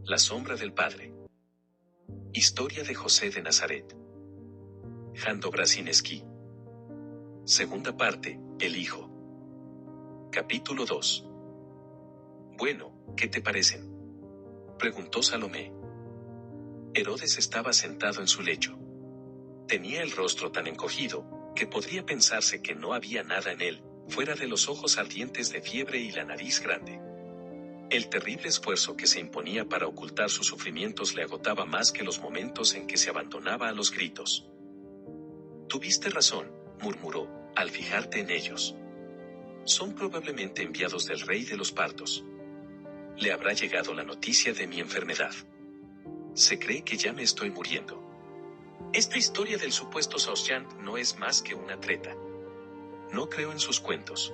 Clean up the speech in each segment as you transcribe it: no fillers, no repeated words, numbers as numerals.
La sombra del Padre. Historia de José de Nazaret. Jando Brasineski. Segunda parte, el Hijo. Capítulo 2. Bueno, ¿qué te parecen?, preguntó Salomé. Herodes estaba sentado en su lecho. Tenía el rostro tan encogido, que podría pensarse que no había nada en él, fuera de los ojos ardientes de fiebre y la nariz grande. El terrible esfuerzo que se imponía para ocultar sus sufrimientos le agotaba más que los momentos en que se abandonaba a los gritos. «Tuviste razón», murmuró, al fijarte en ellos. «Son probablemente enviados del rey de los partos. Le habrá llegado la noticia de mi enfermedad. Se cree que ya me estoy muriendo. Esta historia del supuesto Saosyant no es más que una treta. No creo en sus cuentos.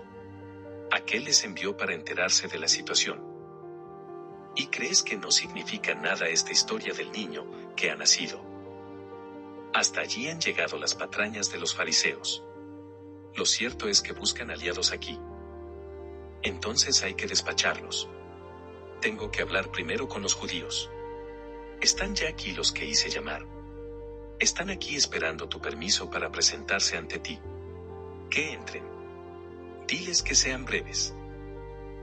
Aquel les envió para enterarse de la situación. ¿Y crees que no significa nada esta historia del niño que ha nacido? Hasta allí han llegado las patrañas de los fariseos. Lo cierto es que buscan aliados aquí. Entonces hay que despacharlos. Tengo que hablar primero con los judíos. Están ya aquí los que hice llamar. Están aquí esperando tu permiso para presentarse ante ti. Que entren. Diles que sean breves.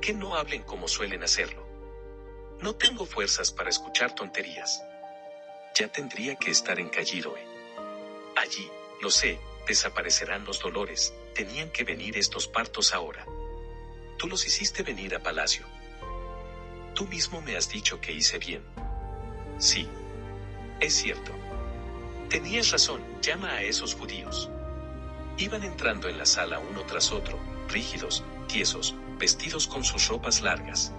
Que no hablen como suelen hacerlo. No tengo fuerzas para escuchar tonterías. Ya tendría que estar en Cayiroe. Allí, lo sé, desaparecerán los dolores. Tenían que venir estos partos ahora. Tú los hiciste venir a palacio. Tú mismo me has dicho que hice bien. Sí. Es cierto. Tenías razón, llama a esos judíos. Iban entrando en la sala uno tras otro, rígidos, tiesos, vestidos con sus ropas largas.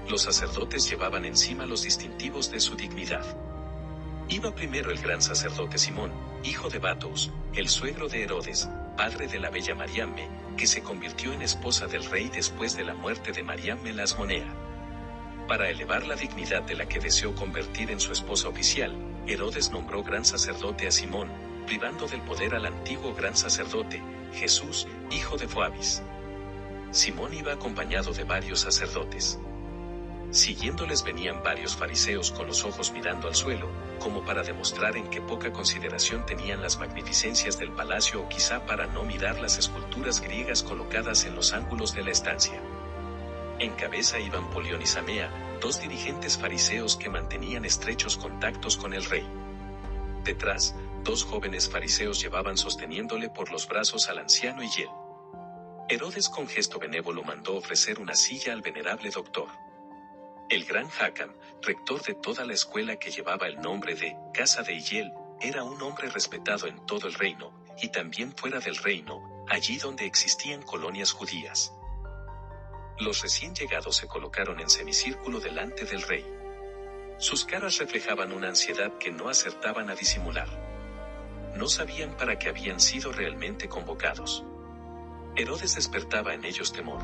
Los sacerdotes llevaban encima los distintivos de su dignidad. Iba primero el gran sacerdote Simón, hijo de Batous, el suegro de Herodes, padre de la bella Mariamme, que se convirtió en esposa del rey después de la muerte de Mariamme la Asmonea. Para elevar la dignidad de la que deseó convertir en su esposa oficial, Herodes nombró gran sacerdote a Simón, privando del poder al antiguo gran sacerdote, Jesús, hijo de Foabis. Simón iba acompañado de varios sacerdotes. Siguiéndoles venían varios fariseos con los ojos mirando al suelo, como para demostrar en qué poca consideración tenían las magnificencias del palacio o quizá para no mirar las esculturas griegas colocadas en los ángulos de la estancia. En cabeza iban Polión y Samea, dos dirigentes fariseos que mantenían estrechos contactos con el rey. Detrás, dos jóvenes fariseos llevaban sosteniéndole por los brazos al anciano Hillel. Herodes con gesto benévolo mandó ofrecer una silla al venerable doctor. El gran Hakam, rector de toda la escuela que llevaba el nombre de Casa de Hillel, era un hombre respetado en todo el reino, y también fuera del reino, allí donde existían colonias judías. Los recién llegados se colocaron en semicírculo delante del rey. Sus caras reflejaban una ansiedad que no acertaban a disimular. No sabían para qué habían sido realmente convocados. Herodes despertaba en ellos temor.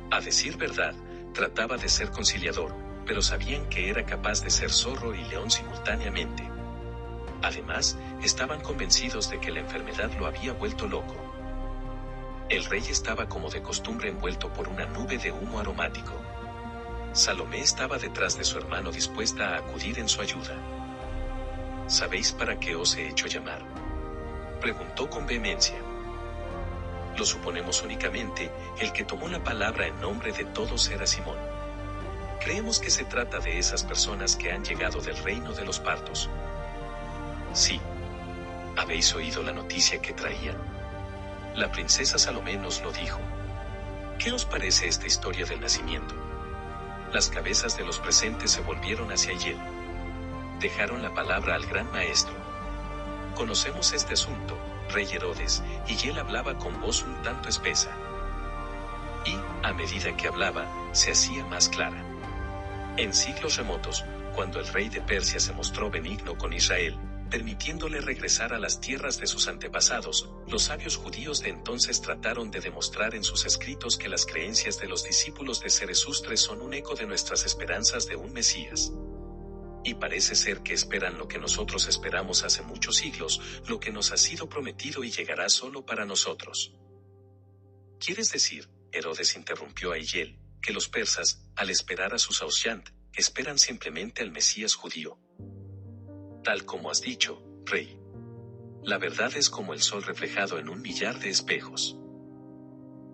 A decir verdad, trataba de ser conciliador, pero sabían que era capaz de ser zorro y león simultáneamente. Además, estaban convencidos de que la enfermedad lo había vuelto loco. El rey estaba como de costumbre envuelto por una nube de humo aromático. Salomé estaba detrás de su hermano dispuesta a acudir en su ayuda. ¿Sabéis para qué os he hecho llamar?, preguntó con vehemencia. Lo suponemos únicamente, el que tomó la palabra en nombre de todos era Simón. Creemos que se trata de esas personas que han llegado del reino de los partos. Sí. ¿Habéis oído la noticia que traían? La princesa Salomé nos lo dijo. ¿Qué os parece esta historia del nacimiento? Las cabezas de los presentes se volvieron hacia Hillel. Dejaron la palabra al gran maestro. Conocemos este asunto, rey Herodes, y Hillel hablaba con voz un tanto espesa. Y, a medida que hablaba, se hacía más clara. En siglos remotos, cuando el rey de Persia se mostró benigno con Israel, permitiéndole regresar a las tierras de sus antepasados, los sabios judíos de entonces trataron de demostrar en sus escritos que las creencias de los discípulos de Zeresustre son un eco de nuestras esperanzas de un Mesías. Y parece ser que esperan lo que nosotros esperamos hace muchos siglos, lo que nos ha sido prometido y llegará solo para nosotros. ¿Quieres decir, Herodes interrumpió a Hillel, que los persas, al esperar a su Saosyant, esperan simplemente al Mesías judío. Tal como has dicho, Rey. La verdad es como el sol reflejado en un millar de espejos.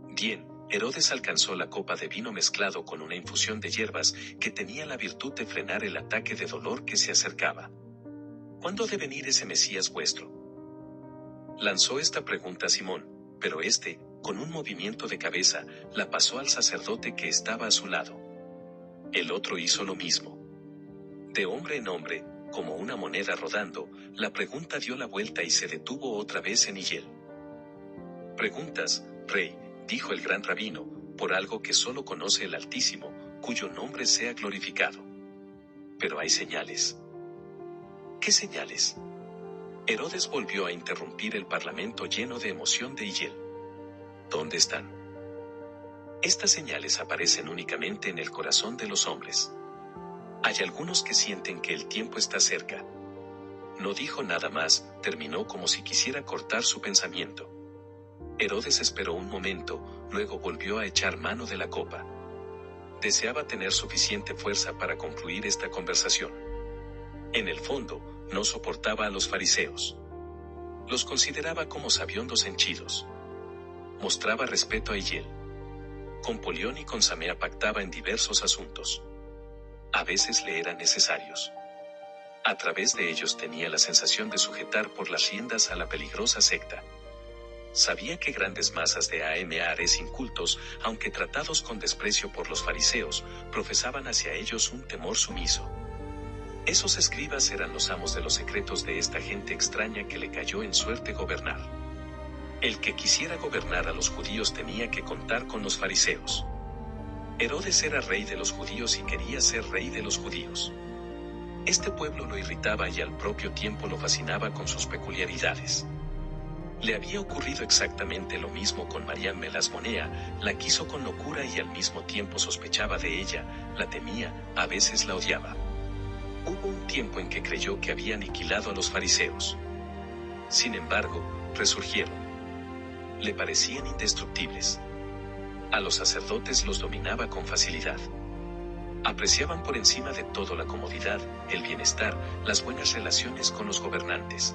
Bien, Herodes alcanzó la copa de vino mezclado con una infusión de hierbas que tenía la virtud de frenar el ataque de dolor que se acercaba. ¿Cuándo ha de venir ese Mesías vuestro? Lanzó esta pregunta Simón, pero éste, con un movimiento de cabeza, la pasó al sacerdote que estaba a su lado. El otro hizo lo mismo. De hombre en hombre, como una moneda rodando, la pregunta dio la vuelta y se detuvo otra vez en Hillel. Preguntas, Rey, dijo el gran rabino, por algo que solo conoce el Altísimo, cuyo nombre sea glorificado. Pero hay señales. ¿Qué señales? Herodes volvió a interrumpir el parlamento lleno de emoción de Hillel. ¿Dónde están? Estas señales aparecen únicamente en el corazón de los hombres. Hay algunos que sienten que el tiempo está cerca. No dijo nada más, terminó como si quisiera cortar su pensamiento. Herodes esperó un momento, luego volvió a echar mano de la copa. Deseaba tener suficiente fuerza para concluir esta conversación. En el fondo, no soportaba a los fariseos. Los consideraba como sabiondos henchidos. Mostraba respeto a Hillel. Con Polión y con Samea pactaba en diversos asuntos. A veces le eran necesarios. A través de ellos tenía la sensación de sujetar por las riendas a la peligrosa secta. Sabía que grandes masas de amares incultos, aunque tratados con desprecio por los fariseos, profesaban hacia ellos un temor sumiso. Esos escribas eran los amos de los secretos de esta gente extraña que le cayó en suerte gobernar. El que quisiera gobernar a los judíos tenía que contar con los fariseos. Herodes era rey de los judíos y quería ser rey de los judíos. Este pueblo lo irritaba y al propio tiempo lo fascinaba con sus peculiaridades. Le había ocurrido exactamente lo mismo con Mariam Melasmonea, la quiso con locura y al mismo tiempo sospechaba de ella, la temía, a veces la odiaba. Hubo un tiempo en que creyó que había aniquilado a los fariseos. Sin embargo, resurgieron. Le parecían indestructibles. A los sacerdotes los dominaba con facilidad. Apreciaban por encima de todo la comodidad, el bienestar, las buenas relaciones con los gobernantes.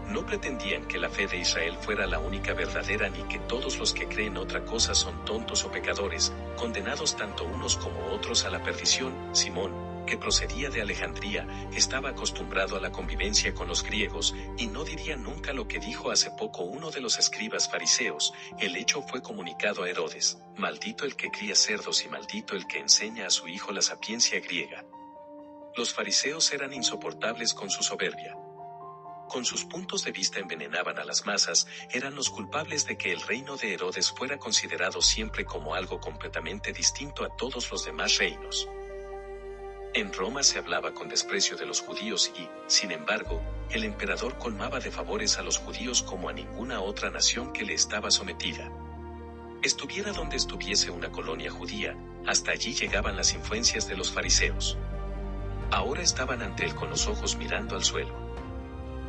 No pretendían que la fe de Israel fuera la única verdadera ni que todos los que creen otra cosa son tontos o pecadores, condenados tanto unos como otros a la perdición. Simón, que procedía de Alejandría, estaba acostumbrado a la convivencia con los griegos, y no diría nunca lo que dijo hace poco uno de los escribas fariseos. El hecho fue comunicado a Herodes: maldito el que cría cerdos y maldito el que enseña a su hijo la sapiencia griega. Los fariseos eran insoportables con su soberbia. Con sus puntos de vista envenenaban a las masas, eran los culpables de que el reino de Herodes fuera considerado siempre como algo completamente distinto a todos los demás reinos. En Roma se hablaba con desprecio de los judíos y, sin embargo, el emperador colmaba de favores a los judíos como a ninguna otra nación que le estaba sometida. Estuviera donde estuviese una colonia judía, hasta allí llegaban las influencias de los fariseos. Ahora estaban ante él con los ojos mirando al suelo.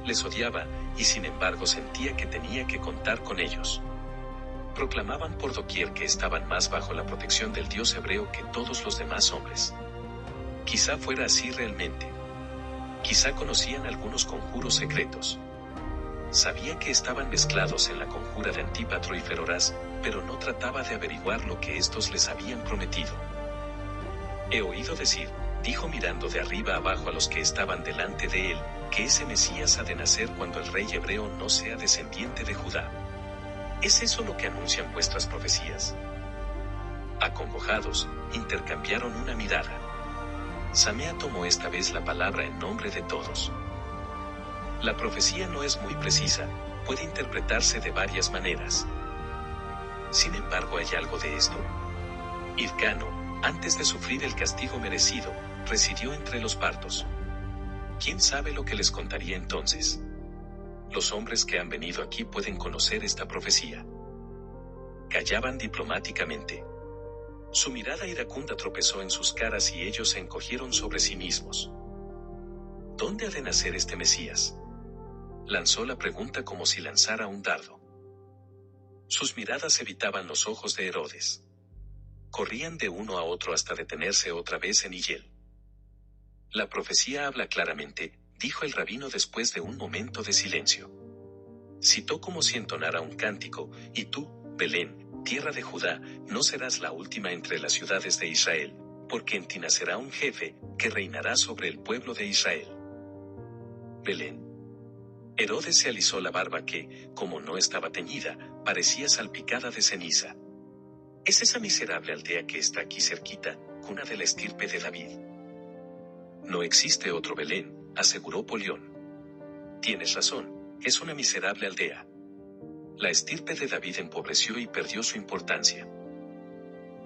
Les odiaba, y sin embargo sentía que tenía que contar con ellos. Proclamaban por doquier que estaban más bajo la protección del Dios hebreo que todos los demás hombres. Quizá fuera así realmente. Quizá conocían algunos conjuros secretos. Sabía que estaban mezclados en la conjura de Antípatro y Feroraz, pero no trataba de averiguar lo que estos les habían prometido. He oído decir, dijo mirando de arriba abajo a los que estaban delante de él, que ese Mesías ha de nacer cuando el rey hebreo no sea descendiente de Judá. ¿Es eso lo que anuncian vuestras profecías? Acongojados, intercambiaron una mirada. Samea tomó esta vez la palabra en nombre de todos. La profecía no es muy precisa, puede interpretarse de varias maneras. Sin embargo, hay algo de esto. Hircano, antes de sufrir el castigo merecido, residió entre los partos. ¿Quién sabe lo que les contaría entonces? Los hombres que han venido aquí pueden conocer esta profecía. Callaban diplomáticamente. Su mirada iracunda tropezó en sus caras y ellos se encogieron sobre sí mismos. ¿Dónde ha de nacer este Mesías? Lanzó la pregunta como si lanzara un dardo. Sus miradas evitaban los ojos de Herodes. Corrían de uno a otro hasta detenerse otra vez en Hillel. La profecía habla claramente, dijo el rabino después de un momento de silencio. Citó como si entonara un cántico, y tú, Belén, tierra de Judá, no serás la última entre las ciudades de Israel, porque en ti nacerá un jefe, que reinará sobre el pueblo de Israel. Belén. Herodes se alisó la barba que, como no estaba teñida, parecía salpicada de ceniza. Es esa miserable aldea que está aquí cerquita, cuna de la estirpe de David. No existe otro Belén, aseguró Polión. Tienes razón, es una miserable aldea. La estirpe de David empobreció y perdió su importancia.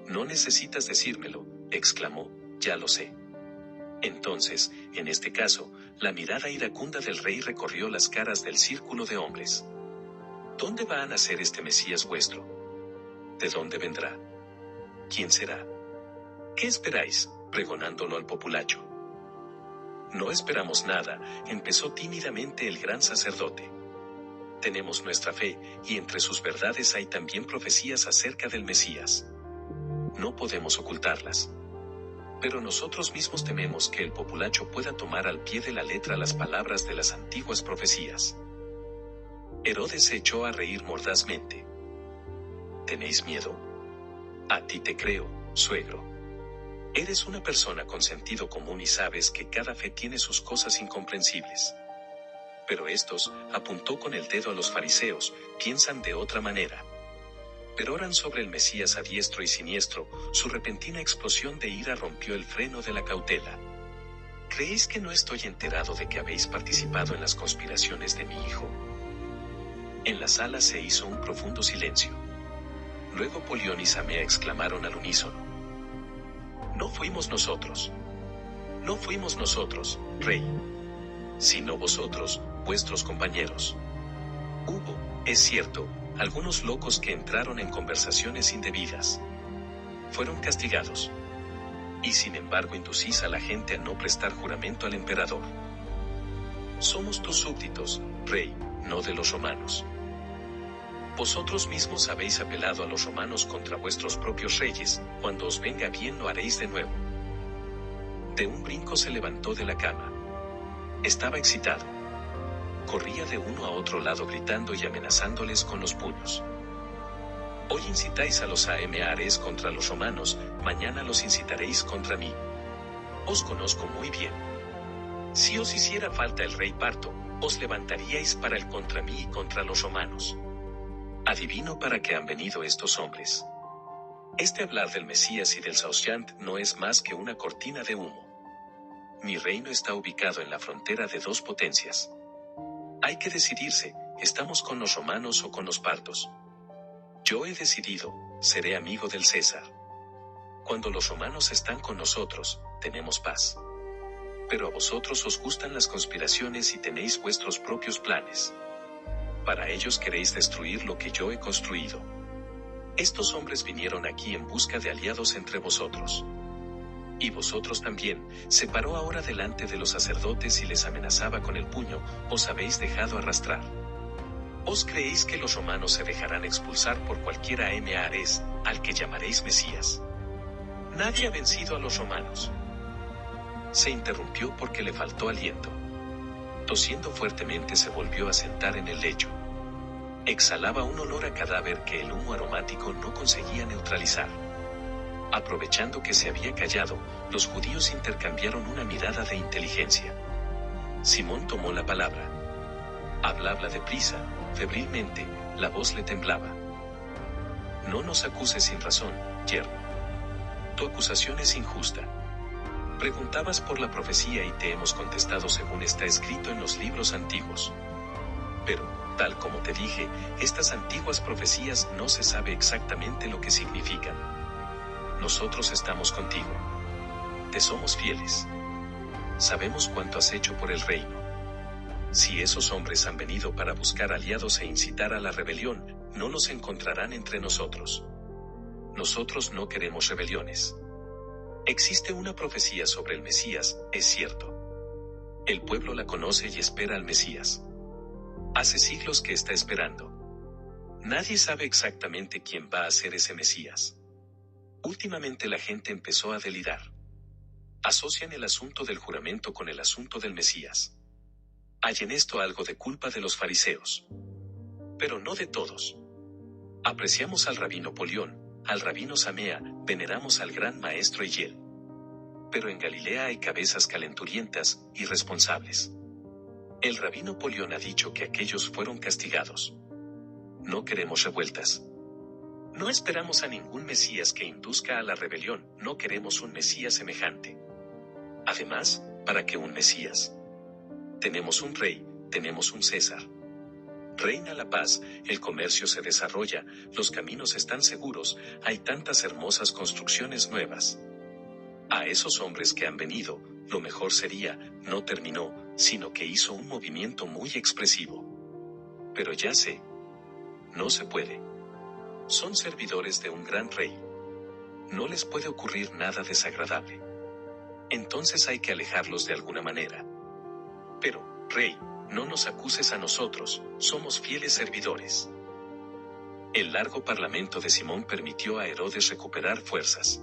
No necesitas decírmelo, exclamó, ya lo sé. Entonces, en este caso, la mirada iracunda del rey recorrió las caras del círculo de hombres. ¿Dónde va a nacer este Mesías vuestro? ¿De dónde vendrá? ¿Quién será? ¿Qué esperáis? Pregonándolo al populacho. No esperamos nada, empezó tímidamente el gran sacerdote. Tenemos nuestra fe, y entre sus verdades hay también profecías acerca del Mesías. No podemos ocultarlas. Pero nosotros mismos tememos que el populacho pueda tomar al pie de la letra las palabras de las antiguas profecías. Herodes se echó a reír mordazmente. ¿Tenéis miedo? A ti te creo, suegro. Eres una persona con sentido común y sabes que cada fe tiene sus cosas incomprensibles. Pero estos, apuntó con el dedo a los fariseos, piensan de otra manera. Peroran sobre el Mesías a diestro y siniestro, su repentina explosión de ira rompió el freno de la cautela. ¿Creéis que no estoy enterado de que habéis participado en las conspiraciones de mi hijo? En la sala se hizo un profundo silencio. Luego Polión y Samea exclamaron al unísono. No fuimos nosotros. No fuimos nosotros, rey. Sino vosotros, vuestros compañeros. Hubo, es cierto, algunos locos que entraron en conversaciones indebidas. Fueron castigados. Y sin embargo inducís a la gente a no prestar juramento al emperador. Somos tus súbditos, rey, no de los romanos. Vosotros mismos habéis apelado a los romanos contra vuestros propios reyes, cuando os venga bien lo haréis de nuevo. De un brinco se levantó de la cama. Estaba excitado. Corría de uno a otro lado gritando y amenazándoles con los puños. Hoy incitáis a los AMARES contra los romanos, mañana los incitaréis contra mí. Os conozco muy bien. Si os hiciera falta el rey parto, os levantaríais para el contra mí y contra los romanos. Adivino para qué han venido estos hombres. Este hablar del Mesías y del Saoshyant no es más que una cortina de humo. Mi reino está ubicado en la frontera de dos potencias. Hay que decidirse, ¿estamos con los romanos o con los partos? Yo he decidido, seré amigo del César. Cuando los romanos están con nosotros, tenemos paz. Pero a vosotros os gustan las conspiraciones y tenéis vuestros propios planes. Para ellos queréis destruir lo que yo he construido. Estos hombres vinieron aquí en busca de aliados entre vosotros. Y vosotros también, se paró ahora delante de los sacerdotes y les amenazaba con el puño, os habéis dejado arrastrar. ¿Os creéis que los romanos se dejarán expulsar por cualquier AMARES, al que llamaréis Mesías? Nadie ha vencido a los romanos. Se interrumpió porque le faltó aliento. Tosiendo fuertemente se volvió a sentar en el lecho. Exhalaba un olor a cadáver que el humo aromático no conseguía neutralizar. Aprovechando que se había callado, los judíos intercambiaron una mirada de inteligencia. Simón tomó la palabra. Hablaba deprisa, febrilmente, la voz le temblaba. No nos acuses sin razón, yerno. Tu acusación es injusta. Preguntabas por la profecía y te hemos contestado según está escrito en los libros antiguos. Pero, tal como te dije, estas antiguas profecías no se sabe exactamente lo que significan. Nosotros estamos contigo. Te somos fieles. Sabemos cuánto has hecho por el reino. Si esos hombres han venido para buscar aliados e incitar a la rebelión, no los encontrarán entre nosotros. Nosotros no queremos rebeliones. Existe una profecía sobre el Mesías, es cierto. El pueblo la conoce y espera al Mesías. Hace siglos que está esperando. Nadie sabe exactamente quién va a ser ese Mesías. Últimamente la gente empezó a delirar. Asocian el asunto del juramento con el asunto del Mesías. Hay en esto algo de culpa de los fariseos. Pero no de todos. Apreciamos al rabino Polión, al rabino Samea, veneramos al gran maestro Hillel. Pero en Galilea hay cabezas calenturientas, irresponsables. El rabino Polión ha dicho que aquellos fueron castigados. No queremos revueltas. No esperamos a ningún Mesías que induzca a la rebelión, no queremos un Mesías semejante. Además, ¿para qué un Mesías? Tenemos un rey, tenemos un César. Reina la paz, el comercio se desarrolla, los caminos están seguros, hay tantas hermosas construcciones nuevas. A esos hombres que han venido, lo mejor sería, no terminó, sino que hizo un movimiento muy expresivo. Pero ya sé. No se puede. Son servidores de un gran rey. No les puede ocurrir nada desagradable. Entonces hay que alejarlos de alguna manera. Pero, rey, no nos acuses a nosotros, somos fieles servidores. El largo parlamento de Simón permitió a Herodes recuperar fuerzas.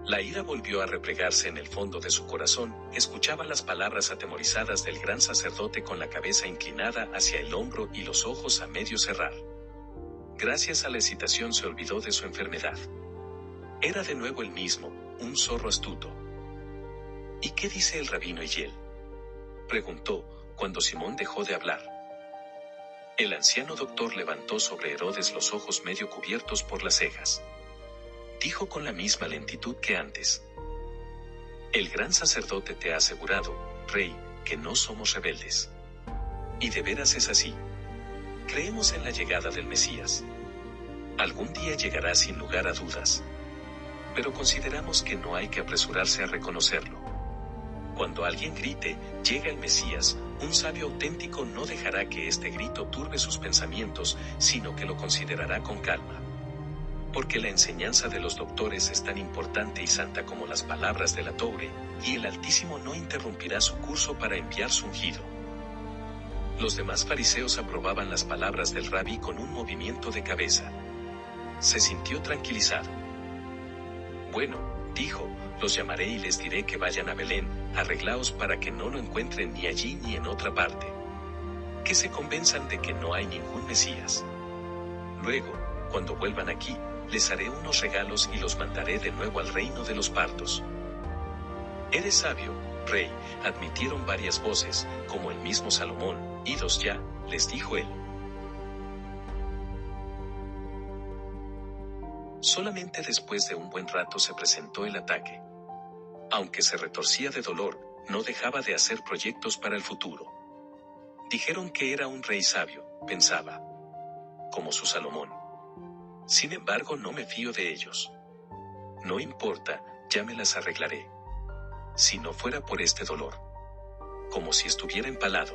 La ira volvió a replegarse en el fondo de su corazón, escuchaba las palabras atemorizadas del gran sacerdote con la cabeza inclinada hacia el hombro y los ojos a medio cerrar. Gracias a la excitación se olvidó de su enfermedad. Era de nuevo el mismo, un zorro astuto. ¿Y qué dice el rabino Hillel?, preguntó, cuando Simón dejó de hablar. El anciano doctor levantó sobre Herodes los ojos medio cubiertos por las cejas. Dijo con la misma lentitud que antes. El gran sacerdote te ha asegurado, rey, que no somos rebeldes. Y de veras es así. Creemos en la llegada del Mesías. Algún día llegará sin lugar a dudas. Pero consideramos que no hay que apresurarse a reconocerlo. Cuando alguien grite, llega el Mesías, un sabio auténtico no dejará que este grito turbe sus pensamientos, sino que lo considerará con calma. Porque la enseñanza de los doctores es tan importante y santa como las palabras de la Toure, y el Altísimo no interrumpirá su curso para enviar su ungido. Los demás fariseos aprobaban las palabras del rabí con un movimiento de cabeza. Se sintió tranquilizado. Bueno, dijo, los llamaré y les diré que vayan a Belén, arreglaos para que no lo encuentren ni allí ni en otra parte. Que se convenzan de que no hay ningún Mesías. Luego, cuando vuelvan aquí, les haré unos regalos y los mandaré de nuevo al reino de los partos. Eres sabio, rey, admitieron varias voces, como el mismo Salomón, idos ya, les dijo él. Solamente después de un buen rato se presentó el ataque. Aunque se retorcía de dolor, no dejaba de hacer proyectos para el futuro. Dijeron que era un rey sabio, pensaba. Como su Salomón. Sin embargo, no me fío de ellos. No importa, ya me las arreglaré. Si no fuera por este dolor. Como si estuviera empalado.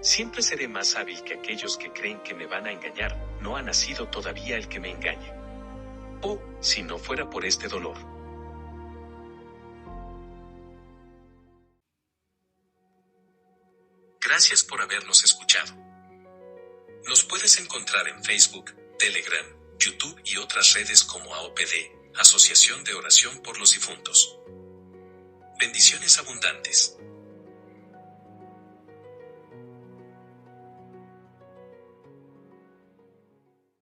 Siempre seré más hábil que aquellos que creen que me van a engañar, no ha nacido todavía el que me engañe. Oh, si no fuera por este dolor. Gracias por habernos escuchado. Nos puedes encontrar en Facebook, Telegram, YouTube y otras redes como AOPD, Asociación de Oración por los Difuntos. Bendiciones abundantes.